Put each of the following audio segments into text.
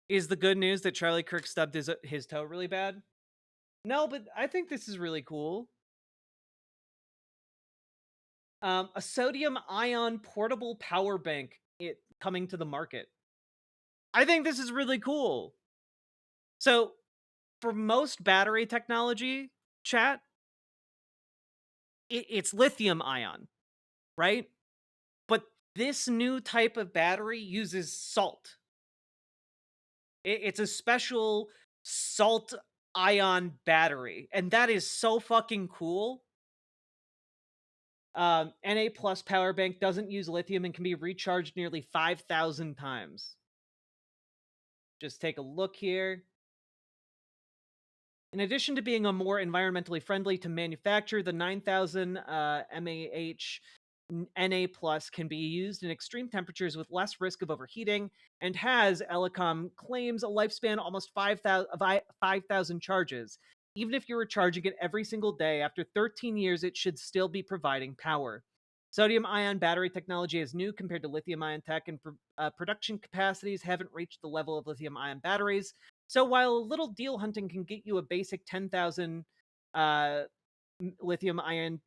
Is the good news that Charlie Kirk stubbed his toe really bad? No, but I think this is really cool. A sodium ion portable power bank coming to the market. I think this is really cool. So, for most battery technology, chat, it's lithium ion, right? But this new type of battery uses salt. It's a special salt ion battery, and that is so fucking cool. Na plus power bank doesn't use lithium and can be recharged nearly 5,000 times. Just take a look here. In addition to being a more environmentally friendly to manufacture, the 9000 mAh Na plus can be used in extreme temperatures with less risk of overheating and has, Elecom claims, a lifespan almost 5,000 charges. Even if you were charging it every single day, after 13 years, it should still be providing power. Sodium ion battery technology is new compared to lithium ion tech, and production capacities haven't reached the level of lithium ion batteries. So while a little deal hunting can get you a basic 10,000 uh, lithium ion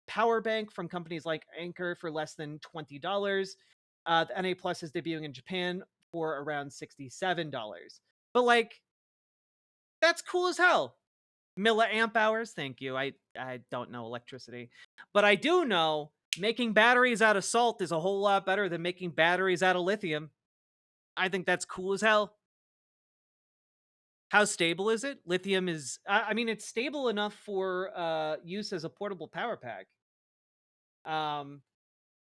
power bank from companies like Anker for less than $20, the NA Plus is debuting in Japan for around $67. But like, that's cool as hell. Milliamp hours, thank you. I don't know electricity, but I do know making batteries out of salt is a whole lot better than making batteries out of lithium. I think that's cool as hell. How stable is it? Lithium is, I mean, it's stable enough for use as a portable power pack. Um,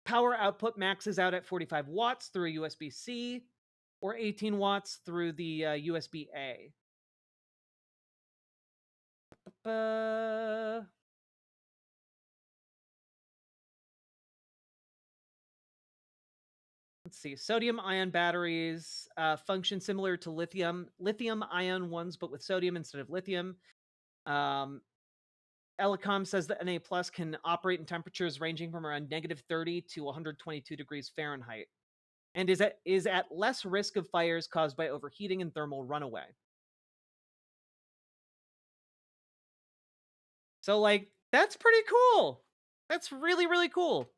Power output maxes out at 45 watts through a USB-C or 18 watts through the USB-A. Uh, let's see. Sodium ion batteries function similar to lithium ion ones, but with sodium instead of lithium. Um, Elecom says that Na Plus can operate in temperatures ranging from around -30 to 122 degrees Fahrenheit, and is at less risk of fires caused by overheating and thermal runaway. So like that's pretty cool. That's really really cool.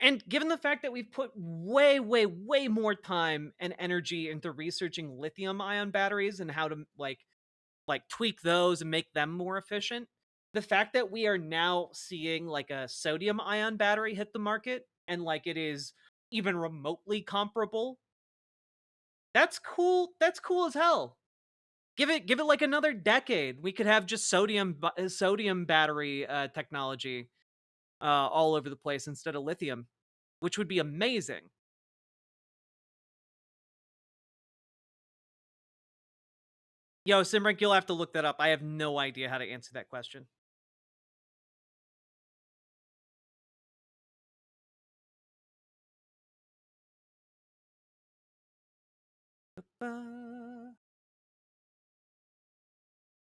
And given the fact that we've put way way more time and energy into researching lithium ion batteries and how to like tweak those and make them more efficient, the fact that we are now seeing like a sodium ion battery hit the market and like it is even remotely comparable, that's cool. That's cool as hell. Give it like another decade. We could have just sodium battery technology all over the place instead of lithium, which would be amazing. Yo, Simrank, you'll have to look that up. I have no idea how to answer that question. Uh,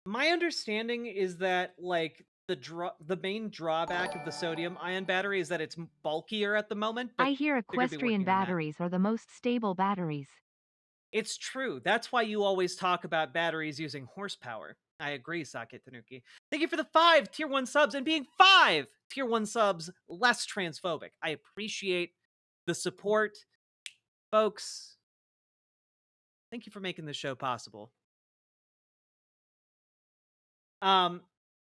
my understanding is that like the main drawback of the sodium ion battery is that it's bulkier at the moment, I but hear they're going to be equestrian working on that. batteries are the most stable batteries. It's true. That's why you always talk about batteries using horsepower. I agree, Sake Tanuki. Thank you for the 5 tier 1 subs and being 5 tier 1 subs less transphobic. I appreciate the support, folks. Thank you for making this show possible. Um,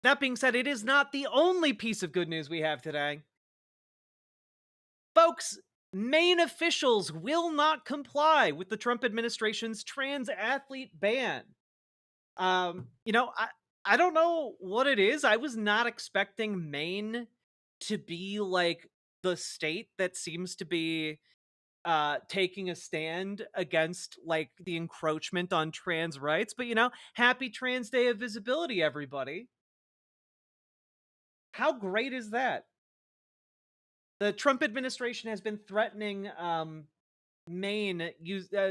that being said, it is not the only piece of good news we have today. Folks, Maine officials will not comply with the Trump administration's trans athlete ban. I don't know what it is. I was not expecting Maine to be like the state that seems to be taking a stand against like the encroachment on trans rights, but happy Trans Day of Visibility, everybody. How great is that? The Trump administration has been threatening Maine,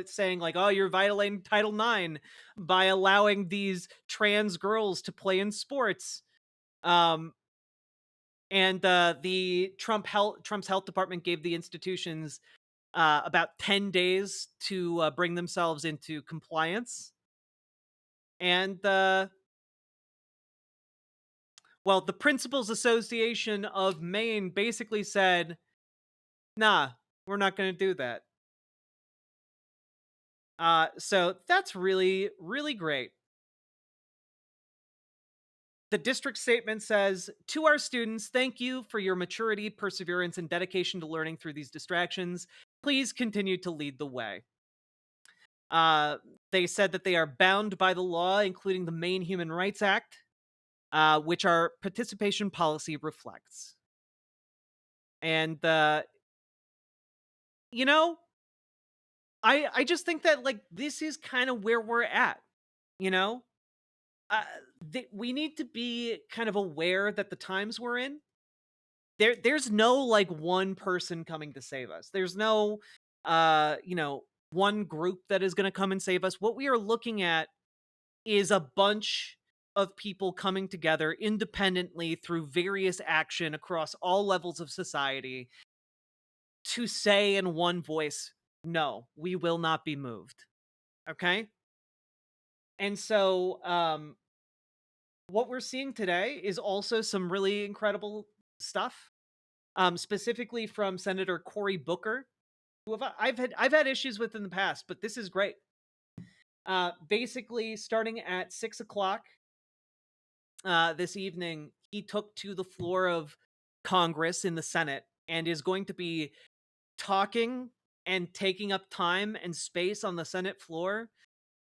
saying like, "Oh, you're violating Title IX by allowing these trans girls to play in sports." Um, and the Trump's health department gave the institutions about 10 days to bring themselves into compliance. And well, the Principals Association of Maine basically said, "Nah, we're not going to do that." So that's really, really great. The district statement says, "To our students, thank you for your maturity, perseverance, and dedication to learning through these distractions. Please continue to lead the way." Uh, they said that they are bound by the law, including the Maine Human Rights Act, which our participation policy reflects. And you know, I just think that like this is kind of where we're at. You know, uh, we need to be kind of aware that the times we're in, there's no like one person coming to save us. There's no one group that is going to come and save us. What we are looking at is a bunch of people coming together independently through various action across all levels of society to say in one voice, no, we will not be moved. Okay? And so what we're seeing today is also some really incredible stuff. Specifically from Senator Cory Booker, who I've had issues with in the past, but this is great. Basically, starting at 6 o'clock this evening, he took to the floor of Congress in the Senate and is going to be talking and taking up time and space on the Senate floor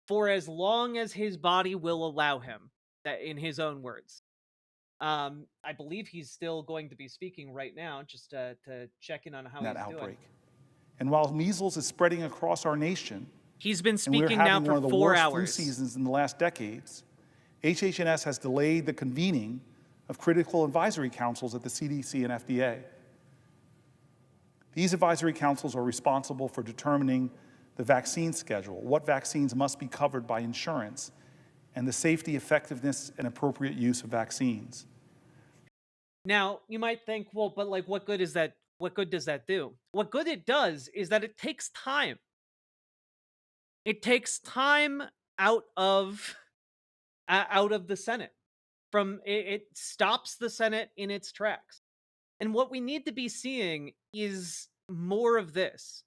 for as long as his body will allow him. That, in his own words. I believe he's still going to be speaking right now, just to check in on how that he's doing. outbreak. And while measles is spreading across our nation, He's been and we're speaking now having for one of the 4 worst flu hours. seasons in the last decades, HHS has delayed the convening of critical advisory councils at the CDC and FDA. These advisory councils are responsible for determining the vaccine schedule, what vaccines must be covered by insurance, and the safety, effectiveness, and appropriate use of vaccines. Now, you might think, well, but like what good is that? What good does that do? What good it does is that it takes time. It takes time out of out of the Senate. It stops the Senate in its tracks. And what we need to be seeing is more of this.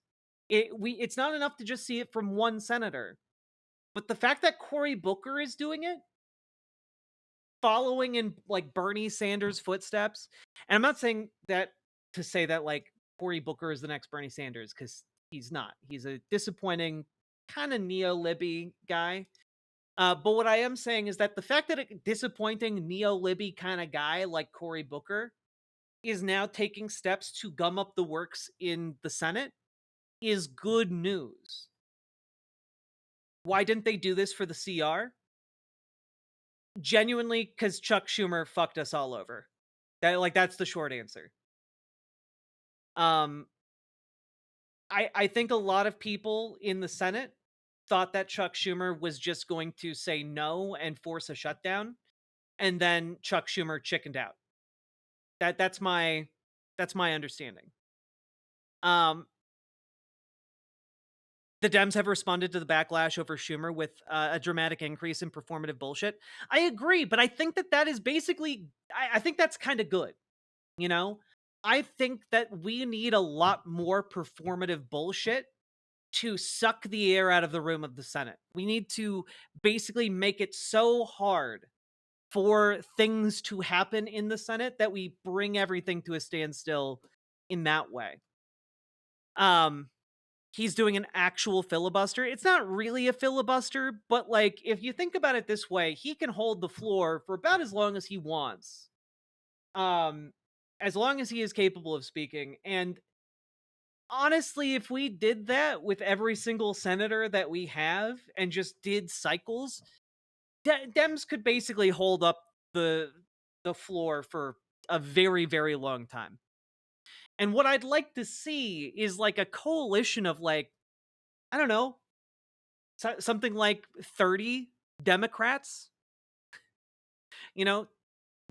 It's not enough to just see it from one senator, but the fact that Cory Booker is doing it, following in like Bernie Sanders' footsteps. And I'm not saying that to say that like Cory Booker is the next Bernie Sanders, because he's not. He's a disappointing kind of neo-libby guy. But what I am saying is that the fact that a disappointing neo-libby kind of guy like Cory Booker is now taking steps to gum up the works in the Senate is good news. Why didn't they do this for the CR? Genuinely, because Chuck Schumer fucked us all over. That's the short answer. Um, I think a lot of people in the Senate thought that Chuck Schumer was just going to say no and force a shutdown, and then Chuck Schumer chickened out. That's my understanding. Um, the Dems have responded to the backlash over Schumer with a dramatic increase in performative bullshit. I agree, but I think that is basically, I think that's kind of good. You know, I think that we need a lot more performative bullshit to suck the air out of the room of the Senate. We need to basically make it so hard for things to happen in the Senate that we bring everything to a standstill in that way. Um, he's doing an actual filibuster. It's not really a filibuster, but like if you think about it this way, he can hold the floor for about as long as he wants. Um, as long as he is capable of speaking. And honestly, if we did that with every single senator that we have and just did cycles, Dems could basically hold up the floor for a very, very long time. And what I'd like to see is like a coalition of like, I don't know, something like 30 Democrats, you know,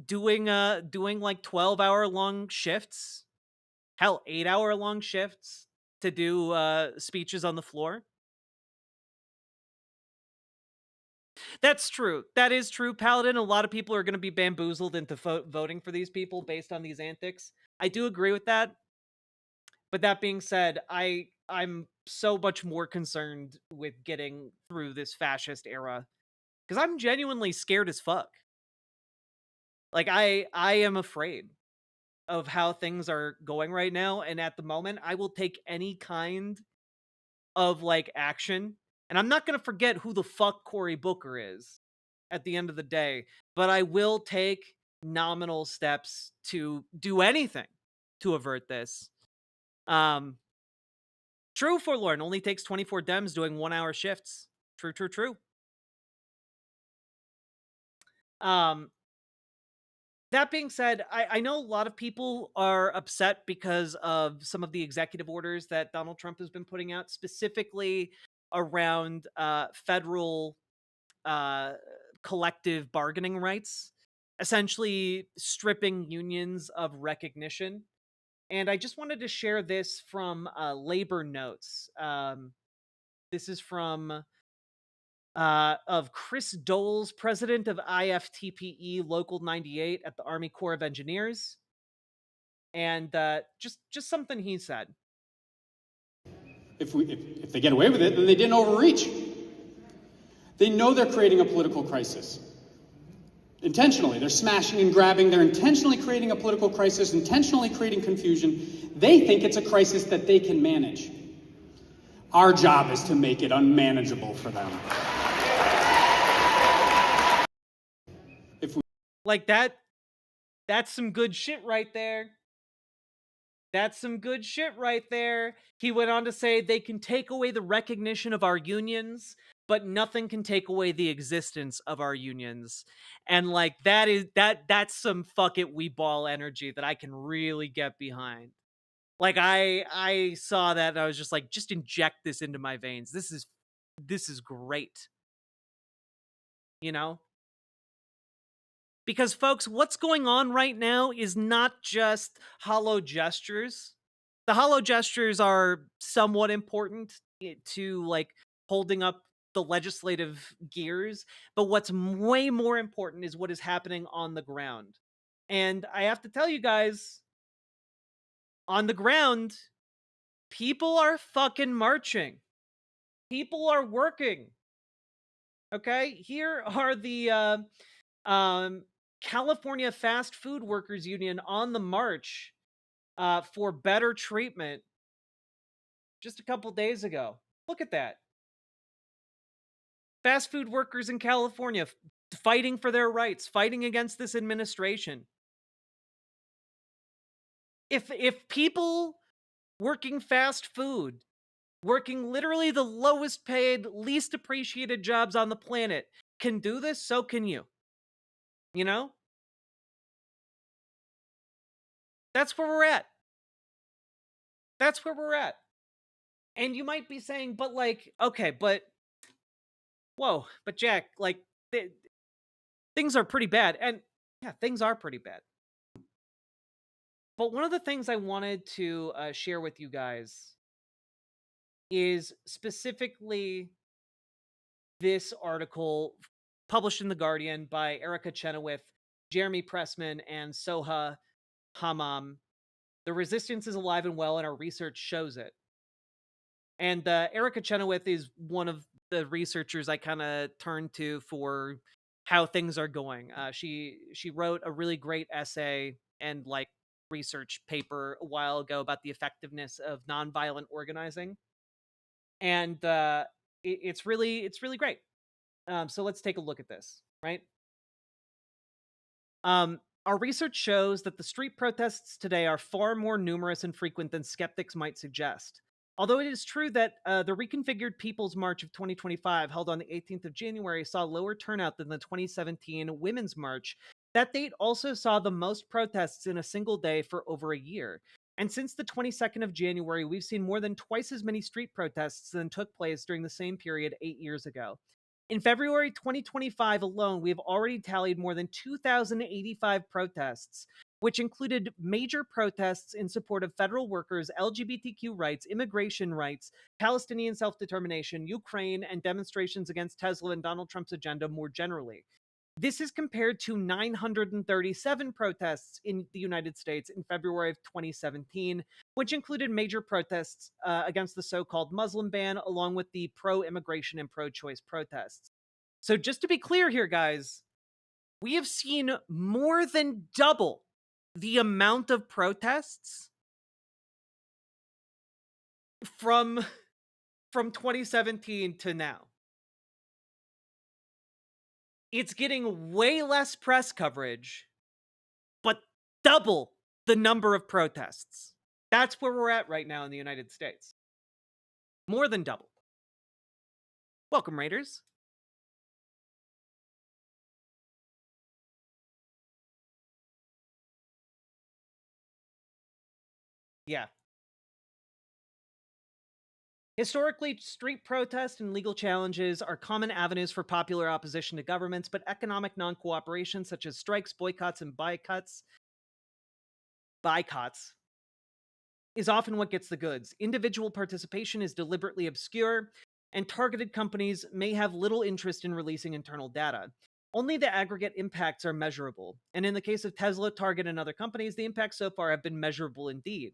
doing like 12-hour long shifts, hell, 8-hour long shifts to do speeches on the floor. That's true. That is true, Paladin. A lot of people are going to be bamboozled into voting for these people based on these antics. I do agree with that. But that being said, I'm so much more concerned with getting through this fascist era because I'm genuinely scared as fuck. Like I am afraid of how things are going right now, and at the moment I will take any kind of like action. And I'm not going to forget who the fuck Cory Booker is at the end of the day, but I will take nominal steps to do anything to avert this. Um True, Forlorn only takes 24 Dems doing 1-hour shifts. True, true, true. Um, that being said, I know a lot of people are upset because of some of the executive orders that Donald Trump has been putting out, specifically around federal uh, collective bargaining rights, essentially stripping unions of recognition. And I just wanted to share this from Labor Notes. This is from of Chris Doles, president of IFTPE Local 98 at the Army Corps of Engineers, and just something he said. If they get away with it, then they didn't overreach. They know they're creating a political crisis. Intentionally, they're smashing and grabbing. They're intentionally creating a political crisis, intentionally creating confusion. They think it's a crisis that they can manage. Our job is to make it unmanageable for them. Like that's some good shit right there. That's some good shit right there. He went on to say they can take away the recognition of our unions, but nothing can take away the existence of our unions. And like that's some fuck it we ball energy that I can really get behind. Like I saw that and I was just like, just inject this into my veins. This is great. You know? Because, folks, what's going on right now is not just hollow gestures. The hollow gestures are somewhat important to, like, holding up the legislative gears. But what's way more important is what is happening on the ground. And I have to tell you guys, on the ground, people are fucking marching. People are working. Okay? Here are the um, California Fast Food Workers Union on the march for better treatment just a couple days ago. Look at that. Fast food workers in California fighting for their rights, fighting against this administration. If people working fast food, working literally the lowest paid, least appreciated jobs on the planet can do this, so can you. You know? That's where we're at. That's where we're at. And you might be saying, but like, okay, but whoa, but Jack, like, things are pretty bad. And yeah, things are pretty bad. But one of the things I wanted to share with you guys is specifically this article published in The Guardian by Erica Chenoweth, Jeremy Pressman, and Soha Hammam. The resistance is alive and well, and our research shows it. And Erica Chenoweth is one of the researchers I kind of turn to for how things are going. She wrote a really great essay and like research paper a while ago about the effectiveness of nonviolent organizing, and it's really great. So let's take a look at this, right? Our research shows that the street protests today are far more numerous and frequent than skeptics might suggest. Although it is true that the reconfigured People's March of 2025, held on the 18th of January, saw lower turnout than the 2017 Women's March, that date also saw the most protests in a single day for over a year. And since the 22nd of January, we've seen more than twice as many street protests than took place during the same period 8 years ago. In February 2025 alone, we have already tallied more than 2,085 protests, which included major protests in support of federal workers, LGBTQ rights, immigration rights, Palestinian self-determination, Ukraine, and demonstrations against Tesla and Donald Trump's agenda more generally. This is compared to 937 protests in the United States in February of 2017, which included major protests against the so-called Muslim ban, along with the pro-immigration and pro-choice protests. So just to be clear here, guys, we have seen more than double the amount of protests from 2017 to now. It's getting way less press coverage, but double the number of protests. That's where we're at right now in the United States. More than double. Welcome, Raiders. Yeah. Historically, street protests and legal challenges are common avenues for popular opposition to governments, but economic non-cooperation, such as strikes, boycotts, and boycotts, is often what gets the goods. Individual participation is deliberately obscure, and targeted companies may have little interest in releasing internal data. Only the aggregate impacts are measurable, and in the case of Tesla, Target, and other companies, the impacts so far have been measurable indeed.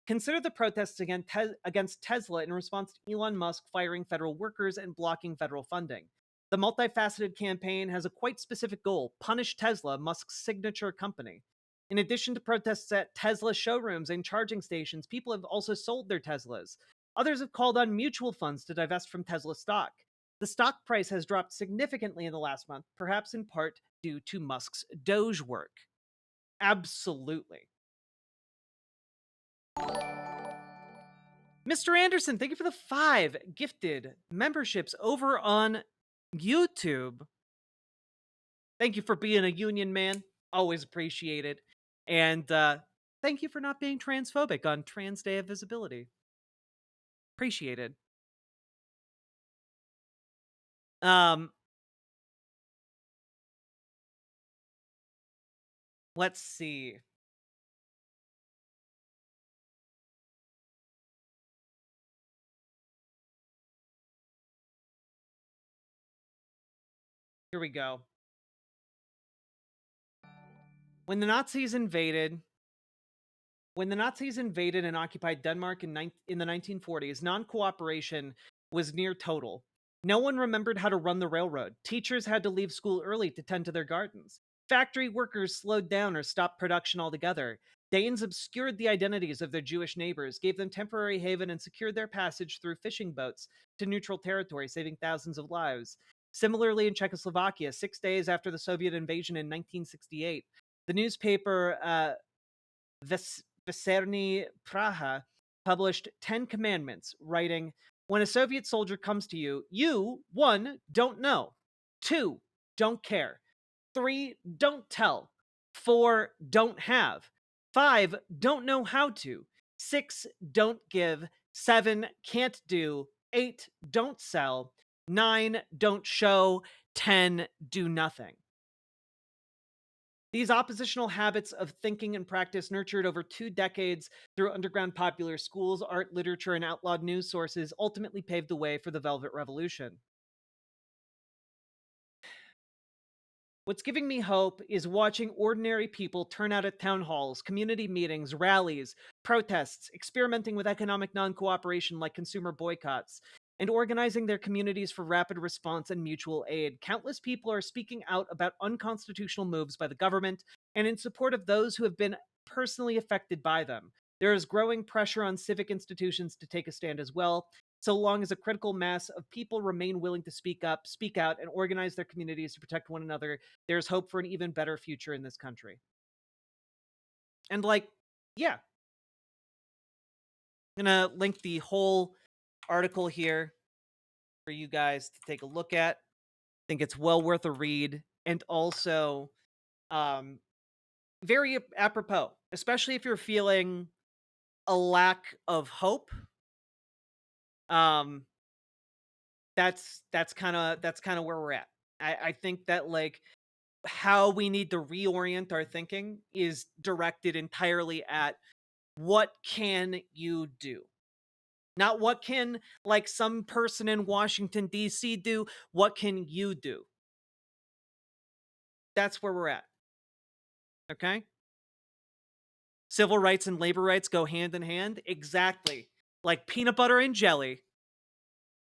Consider the protests against Tesla in response to Elon Musk firing federal workers and blocking federal funding. The multifaceted campaign has a quite specific goal: punish Tesla, Musk's signature company. In addition to protests at Tesla showrooms and charging stations, people have also sold their Teslas. Others have called on mutual funds to divest from Tesla stock. The stock price has dropped significantly in the last month, perhaps in part due to Musk's Doge work. Absolutely. Mr. Anderson, thank you for the 5 gifted memberships over on YouTube. Thank you for being a union man. Always appreciated. And thank you for not being transphobic on Trans Day of Visibility. Appreciated. Let's see. Here we go. When the Nazis invaded and occupied Denmark in the 1940s, non-cooperation was near total. No one remembered how to run the railroad. Teachers had to leave school early to tend to their gardens. Factory workers slowed down or stopped production altogether. Danes obscured the identities of their Jewish neighbors, gave them temporary haven, and secured their passage through fishing boats to neutral territory, saving thousands of lives. Similarly, in Czechoslovakia, 6 days after the Soviet invasion in 1968, the newspaper Veserny Praha published 10 commandments, writing, "When a Soviet soldier comes to you, you, 1, don't know, 2, don't care, 3, don't tell, 4, don't have, 5, don't know how to, 6, don't give, 7, can't do, 8, don't sell, 9, don't show, 10, do nothing." These oppositional habits of thinking and practice, nurtured over 2 decades through underground popular schools, art, literature, and outlawed news sources, ultimately paved the way for the Velvet Revolution. What's giving me hope is watching ordinary people turn out at town halls, community meetings, rallies, protests, experimenting with economic non-cooperation like consumer boycotts, and organizing their communities for rapid response and mutual aid. Countless people are speaking out about unconstitutional moves by the government and in support of those who have been personally affected by them. There is growing pressure on civic institutions to take a stand as well, so long as a critical mass of people remain willing to speak up, speak out, and organize their communities to protect one another. There's hope for an even better future in this country. And yeah. I'm gonna link the whole article here for you guys to take a look at. I think it's well worth a read, and also very apropos, especially if you're feeling a lack of hope. That's kind of where we're at. I think that how we need to reorient our thinking is directed entirely at what can you do? Not what can, like, some person in Washington, D.C. do, what can you do? That's where we're at. Okay? Civil rights and labor rights go hand in hand. Exactly. Like peanut butter and jelly.